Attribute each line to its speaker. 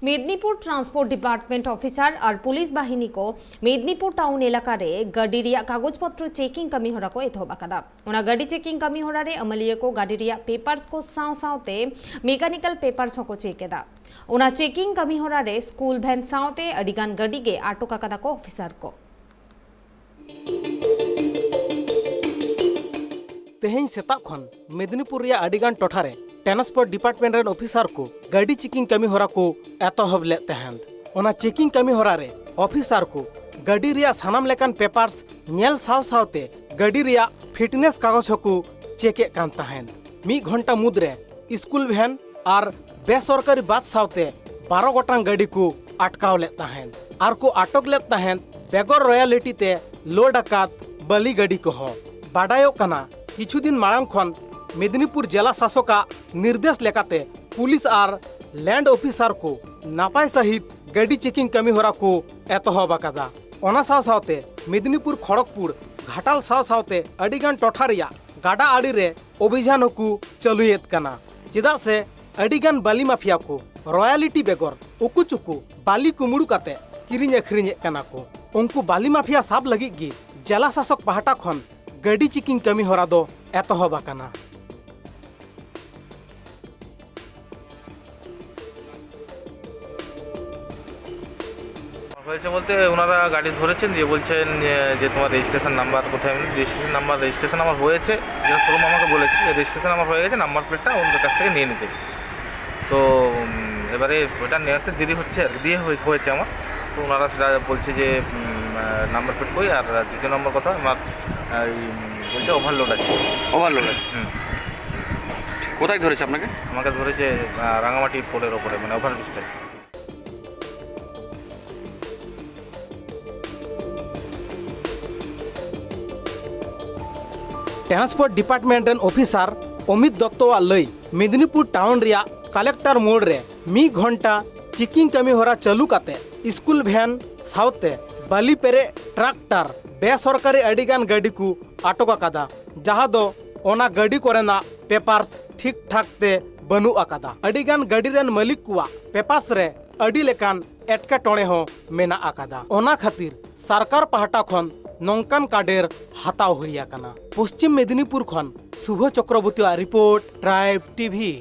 Speaker 1: Medinipur transport department officer और police बाहिनी को Medinipur town इलाका रे गाड़ी रिया कागजपत्र चेकिंग कमी होरा को एथोब आकादा। ओना गाड़ी चेकिंग कमी होरा रे अमलिया को गाड़ी रिया पेपर्स को साव सावते मेकानिकल पेपर्स को चेकेदा। ओना चेकिंग कमी होरा रे स्कूल वैन सावते अडिगान गाड़ी के आटक आकादा को ऑफिसर को।
Speaker 2: तेहें सेता खन मेदिनीपुर रिया अडिगान टोठारे ट्रांसपोर्ट डिपार्टमेंट रेन ऑफिसर को गाड़ी चेकिंग कमी होरा को एतहब ले तहन। ओना चेकिंग कमी होरा रे ऑफिसर को गाड़ी रिया सानाम लेकान पेपर्स नेल साव सावते गाड़ी रिया फिटनेस कागज को चेके कान तहन। 1 घंटा मुद्रे स्कूल वैन और बेसरकारी बस सावते 12 गोटांग गाड़ी को अटकाव ले तहन और को अटक ले तहन बेगर रॉयलिटी ते लोड आकात बली गाड़ी को हो। बाडायो कना किछु दिन मांग खन मेदिनीपुर जिला शासक निर्देश लेकाते पुलिस और लैंड ऑफिसर को नापाय सहित गाड़ी चेकिंग कमी होरा को एतहब आकादा। ओना साव सावते मेदिनीपुर खड़गपुर घाटाल साव सावते अडिगान टोठा रिया गाडा आड़ी रे अभियान को चालुएत कना। चेदा से अडिगान बाली माफिया को रॉयलिटी बेगर उकु चुकु बाली कुमुड़ू काते किरिंग अखरिंग कना को। उनको बाली माफिया साब लगित गी जिला शासक पाहटा खन गाड़ी चेकिंग कमी होरा दो एतहब आकाना।
Speaker 3: হয়েছে বলতে ওনারা গাড়ি ধরেছেন দিয়ে বলছেন যে তোমার রেজিস্ট্রেশন নাম্বার কোথায়। রেজিস্ট্রেশন নাম্বার হয়েছে, যেটা শোরুম আমাকে বলেছে যে রেজিস্ট্রেশন নাম্বার হয়ে গেছে, নাম্বার প্লেটটা ওদের কাছ থেকে নিয়ে নিতে। তো এবারে ওটা নেওয়াতে দেরি হচ্ছে আর দিয়ে হয়েছে আমার। তো ওনারা সেটা বলছে যে নাম্বার প্লেট কই, আর দ্বিতীয় নম্বর কথা আমার বলছে ওভারলোড আছে।
Speaker 4: ওভারলোড কোথায় ধরেছে আপনাকে?
Speaker 3: আমাকে ধরেছে রাঙামাটি পোলের ওপরে, মানে ওভারব্রিজটায়।
Speaker 2: ट्रांसपोर्ट डिपार्टमेंट रेन ऑफिसर अमित दत्तवा लई मेदिनीपुर टाउन रिया कलेक्टर मोड़ रे 1 घंटा चेकिंग कमी होरा चालू काते स्कूल वैन साउते बाली पेरे ट्रैक्टर बेसरकारी अडिगान गाड़ी को आटक आकादा, जहाँ दो ओना गाड़ी कोरेना पेपर्स ठीक ठाक ते बनू आकादा। अडिगान गाड़ी रेन मालिक कुआ पेपर्स रे अडी लेकान एटकेटोणे हो मेना आकादा। ओना खातिर सरकार पाहटा खन नौकान काडेर हताव हुई आकाना। पश्चिम मेदिनीपुर खन शुभ चक्रवर्ती रिपोर्ट ट्राइब टीवी।